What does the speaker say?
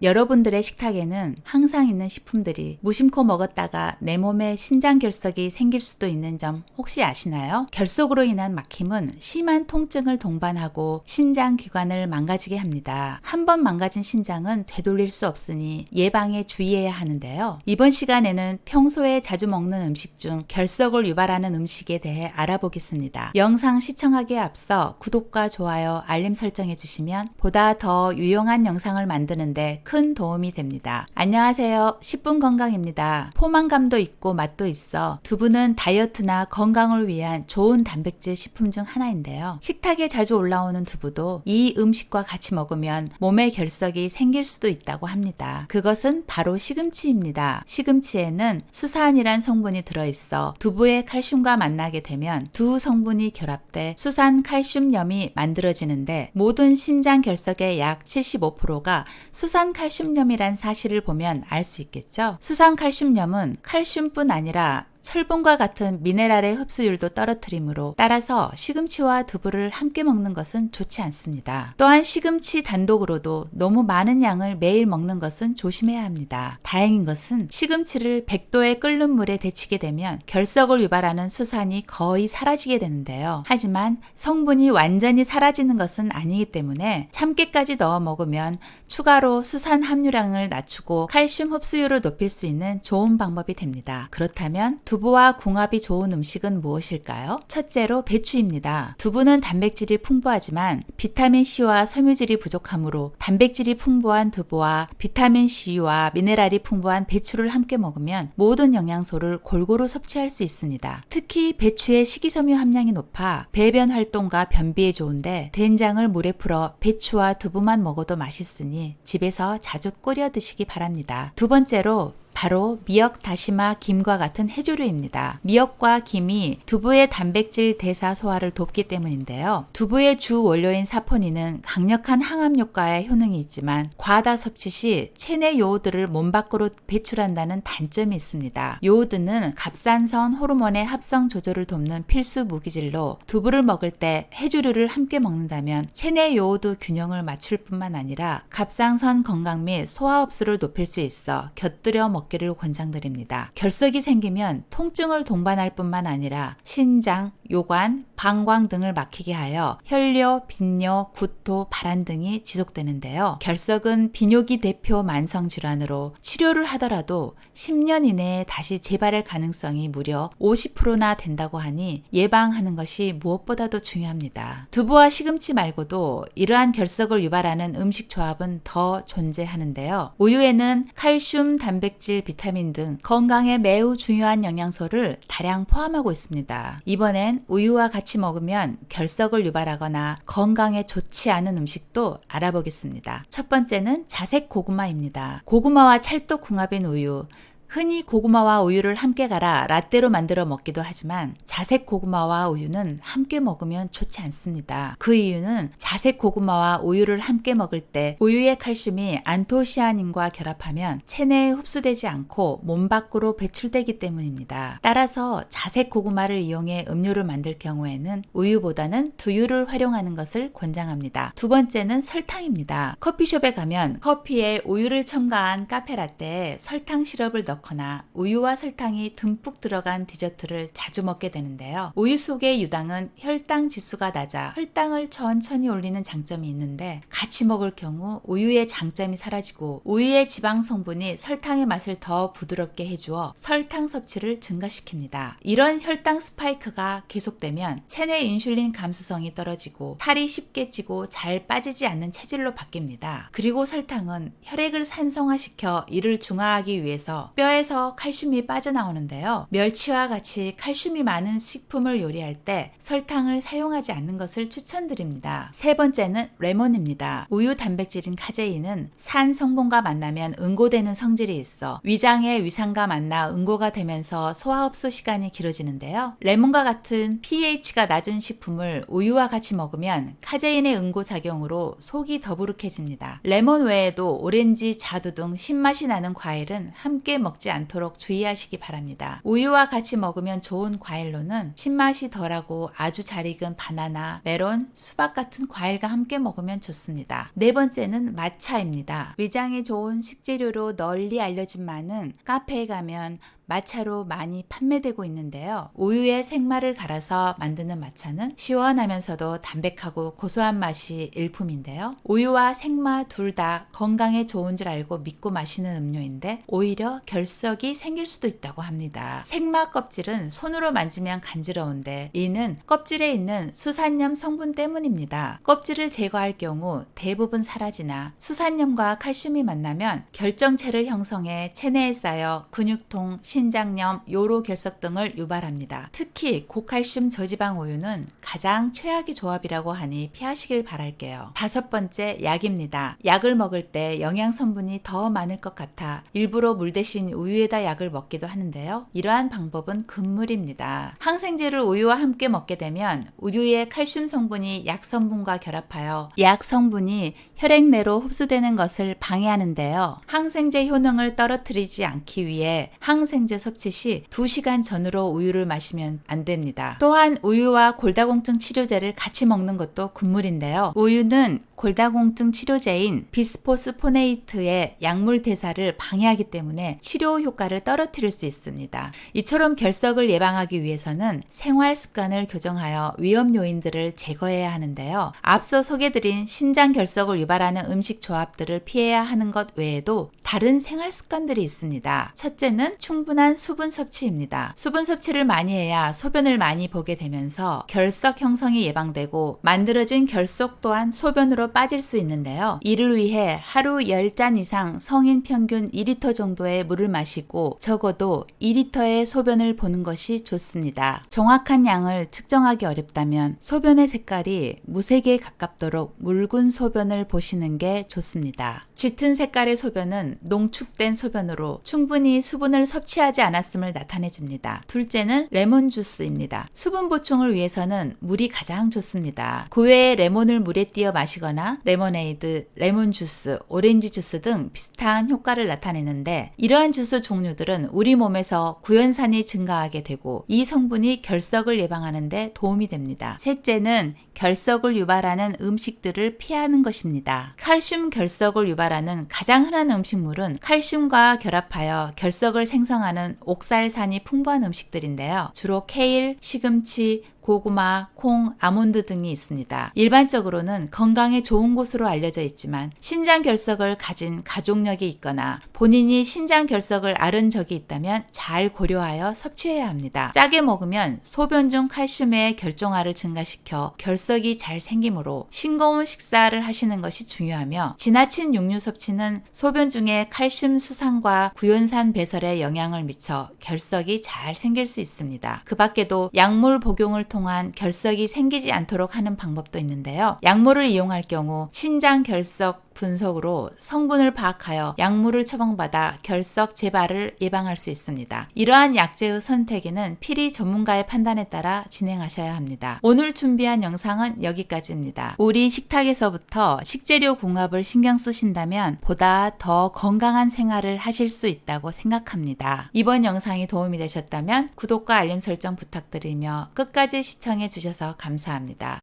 여러분들의 식탁에는 항상 있는 식품들이 무심코 먹었다가 내 몸에 신장 결석이 생길 수도 있는 점 혹시 아시나요? 결석으로 인한 막힘은 심한 통증을 동반하고 신장 기관을 망가지게 합니다. 한번 망가진 신장은 되돌릴 수 없으니 예방에 주의해야 하는데요. 이번 시간에는 평소에 자주 먹는 음식 중 결석을 유발하는 음식에 대해 알아보겠습니다. 영상 시청하기에 앞서 구독과 좋아요, 알림 설정해 주시면 보다 더 유용한 영상을 만드는데 큰 도움이 됩니다. 안녕하세요. 10분 건강입니다. 포만감도 있고 맛도 있어 두부는 다이어트나 건강을 위한 좋은 단백질 식품 중 하나인데요. 식탁에 자주 올라오는 두부도 이 음식과 같이 먹으면 몸에 결석이 생길 수도 있다고 합니다. 그것은 바로 시금치입니다. 시금치에는 수산이란 성분이 들어있어 두부의 칼슘과 만나게 되면 두 성분이 결합돼 수산 칼슘염이 만들어지는데 모든 신장 결석의 약 75%가 수산 칼슘염이란 사실을 보면 알 수 있겠죠. 수산 칼슘염은 칼슘뿐 아니라 철분과 같은 미네랄의 흡수율도 떨어뜨리므로 따라서 시금치와 두부를 함께 먹는 것은 좋지 않습니다. 또한 시금치 단독으로도 너무 많은 양을 매일 먹는 것은 조심해야 합니다. 다행인 것은 시금치를 100도에 끓는 물에 데치게 되면 결석을 유발하는 수산이 거의 사라지게 되는데요. 하지만 성분이 완전히 사라지는 것은 아니기 때문에 참깨까지 넣어 먹으면 추가로 수산 함유량을 낮추고 칼슘 흡수율을 높일 수 있는 좋은 방법이 됩니다. 그렇다면 두부와 궁합이 좋은 음식은 무엇일까요? 첫째로 배추입니다. 두부는 단백질이 풍부하지만 비타민C와 섬유질이 부족하므로 단백질이 풍부한 두부와 비타민C와 미네랄이 풍부한 배추를 함께 먹으면 모든 영양소를 골고루 섭취할 수 있습니다. 특히 배추의 식이섬유 함량이 높아 배변 활동과 변비에 좋은데 된장을 물에 풀어 배추와 두부만 먹어도 맛있으니 집에서 자주 끓여 드시기 바랍니다. 두 번째로 바로 미역, 다시마, 김과 같은 해조류입니다. 미역과 김이 두부의 단백질 대사 소화를 돕기 때문인데요. 두부의 주 원료인 사포닌은 강력한 항암 효과의 효능이 있지만 과다 섭취 시 체내 요오드를 몸 밖으로 배출한다는 단점이 있습니다. 요오드는 갑산선 호르몬의 합성 조절을 돕는 필수 무기질로 두부를 먹을 때 해조류를 함께 먹는다면 체내 요오드 균형을 맞출 뿐만 아니라 갑상선 건강 및 소화 흡수를 높일 수 있어 곁들여 먹기를 권장드립니다. 결석이 생기면 통증을 동반할 뿐만 아니라 신장, 요관, 방광 등을 막히게 하여 혈뇨, 빈뇨, 구토, 발한 등이 지속되는데요. 결석은 비뇨기 대표 만성 질환으로 치료를 하더라도 10년 이내에 다시 재발할 가능성이 무려 50%나 된다고 하니 예방하는 것이 무엇보다도 중요합니다. 두부와 시금치 말고도 이러한 결석을 유발하는 음식 조합은 더 존재하는데요. 우유에는 칼슘, 단백질, 비타민 등 건강에 매우 중요한 영양소를 다량 포함하고 있습니다. 이번엔 우유와 같이 먹으면 결석을 유발하거나 건강에 좋지 않은 음식도 알아보겠습니다. 첫 번째는 자색 고구마입니다. 고구마와 찰떡 궁합인 우유. 흔히 고구마와 우유를 함께 갈아 라떼로 만들어 먹기도 하지만 자색 고구마와 우유는 함께 먹으면 좋지 않습니다. 그 이유는 자색 고구마와 우유를 함께 먹을 때 우유의 칼슘이 안토시아닌과 결합하면 체내에 흡수되지 않고 몸 밖으로 배출되기 때문입니다. 따라서 자색 고구마를 이용해 음료를 만들 경우에는 우유보다는 두유를 활용하는 것을 권장합니다. 두 번째는 설탕입니다. 커피숍에 가면 커피에 우유를 첨가한 카페라떼에 설탕 시럽을 넣거나 우유와 설탕이 듬뿍 들어간 디저트를 자주 먹게 되는데요. 우유 속의 유당은 혈당 지수가 낮아 혈당을 천천히 올리는 장점이 있는데 같이 먹을 경우 우유의 장점이 사라지고 우유의 지방 성분이 설탕의 맛을 더 부드럽게 해주어 설탕 섭취를 증가시킵니다. 이런 혈당 스파이크가 계속되면 체내 인슐린 감수성이 떨어지고 살이 쉽게 찌고 잘 빠지지 않는 체질로 바뀝니다. 그리고 설탕은 혈액을 산성화시켜 이를 중화하기 위해서 뼈에서 칼슘이 빠져나오는데요. 멸치와 같이 칼슘이 많은 식품을 요리할 때 설탕을 사용하지 않는 것을 추천드립니다. 세 번째는 레몬입니다. 우유 단백질인 카제인은 산 성분과 만나면 응고되는 성질이 있어 위장의 위산과 만나 응고가 되면서 소화 흡수 시간이 길어지는데요. 레몬과 같은 pH가 낮은 식품을 우유와 같이 먹으면 카제인의 응고 작용으로 속이 더부룩해집니다. 레몬 외에도 오렌지, 자두 등 신맛이 나는 과일은 함께 먹지 먹지 않도록 주의하시기 바랍니다. 우유와 같이 먹으면 좋은 과일로는 신맛이 덜하고 아주 잘 익은 바나나, 메론, 수박 같은 과일과 함께 먹으면 좋습니다. 네 번째는 마차입니다. 위장에 좋은 식재료로 널리 알려진 마는 카페에 가면 마차로 많이 판매되고 있는데요. 우유에 생마를 갈아서 만드는 마차는 시원하면서도 담백하고 고소한 맛이 일품인데요. 우유와 생마 둘 다 건강에 좋은 줄 알고 믿고 마시는 음료인데 오히려 결석이 생길 수도 있다고 합니다. 생마 껍질은 손으로 만지면 간지러운데 이는 껍질에 있는 수산염 성분 때문입니다. 껍질을 제거할 경우 대부분 사라지나 수산염과 칼슘이 만나면 결정체를 형성해 체내에 쌓여 근육통, 신장염, 요로 결석 등을 유발합니다. 특히 고칼슘 저지방 우유는 가장 최악의 조합이라고 하니 피하시길 바랄게요. 다섯 번째, 약입니다. 약을 먹을 때 영양 성분이 더 많을 것 같아 일부러 물 대신 우유에다 약을 먹기도 하는데요. 이러한 방법은 금물입니다. 항생제를 우유와 함께 먹게 되면 우유의 칼슘 성분이 약 성분과 결합하여 약 성분이 혈액 내로 흡수되는 것을 방해하는데요. 항생제 효능을 떨어뜨리지 않기 위해 항생제 섭취 시 2시간 전으로 우유를 마시면 안 됩니다. 또한 우유와 골다공증 치료제를 같이 먹는 것도 금물인데요. 우유는 골다공증 치료제인 비스포스포네이트의 약물 대사를 방해하기 때문에 치료 효과를 떨어뜨릴 수 있습니다. 이처럼 결석을 예방하기 위해서는 생활 습관을 교정하여 위험 요인들을 제거해야 하는데요. 앞서 소개드린 신장 결석을 유발하는 음식 조합들을 피해야 하는 것 외에도 다른 생활 습관들이 있습니다. 첫째는 충분한 수분 섭취입니다. 수분 섭취를 많이 해야 소변을 많이 보게 되면서 결석 형성이 예방되고 만들어진 결석 또한 소변으로 빠질 수 있는데요. 이를 위해 하루 10잔 이상 성인 평균 2리터 정도의 물을 마시고 적어도 2리터의 소변을 보는 것이 좋습니다. 정확한 양을 측정하기 어렵다면 소변의 색깔이 무색에 가깝도록 묽은 소변을 보시는 게 좋습니다. 짙은 색깔의 소변은 농축된 소변으로 충분히 수분을 섭취하지 않았음을 나타내줍니다. 둘째는 레몬 주스입니다. 수분 보충을 위해서는 물이 가장 좋습니다. 그 외에 레몬을 물에 띄어 마시거나 레모네이드, 레몬 주스, 오렌지 주스 등 비슷한 효과를 나타내는데 이러한 주스 종류들은 우리 몸에서 구연산이 증가하게 되고 이 성분이 결석을 예방하는 데 도움이 됩니다. 셋째는 결석을 유발하는 음식들을 피하는 것입니다. 칼슘 결석을 유발하는 가장 흔한 음식물은 칼슘과 결합하여 결석을 생성하는 옥살산이 풍부한 음식들인데요. 주로 케일, 시금치, 고구마, 콩, 아몬드 등이 있습니다. 일반적으로는 건강에 좋은 곳으로 알려져 있지만 신장 결석을 가진 가족력이 있거나 본인이 신장 결석을 앓은 적이 있다면 잘 고려하여 섭취해야 합니다. 짜게 먹으면 소변 중 칼슘의 결정화를 증가시켜 결석이 잘 생기므로 싱거운 식사를 하시는 것이 중요하며 지나친 육류 섭취는 소변 중에 칼슘 수산과 구연산 배설에 영향을 미쳐 결석이 잘 생길 수 있습니다. 그 밖에도 약물 복용을 통한 결석이 생기지 않도록 하는 방법도 있는데요. 약물을 이용할 경우 신장 결석 분석으로 성분을 파악하여 약물을 처방받아 결석 재발을 예방할 수 있습니다. 이러한 약제의 선택에는 필히 전문가의 판단에 따라 진행하셔야 합니다. 오늘 준비한 영상은 여기까지입니다. 우리 식탁에서부터 식재료 궁합을 신경 쓰신다면 보다 더 건강한 생활을 하실 수 있다고 생각합니다. 이번 영상이 도움이 되셨다면 구독과 알림 설정 부탁드리며 끝까지 시청해 주셔서 감사합니다.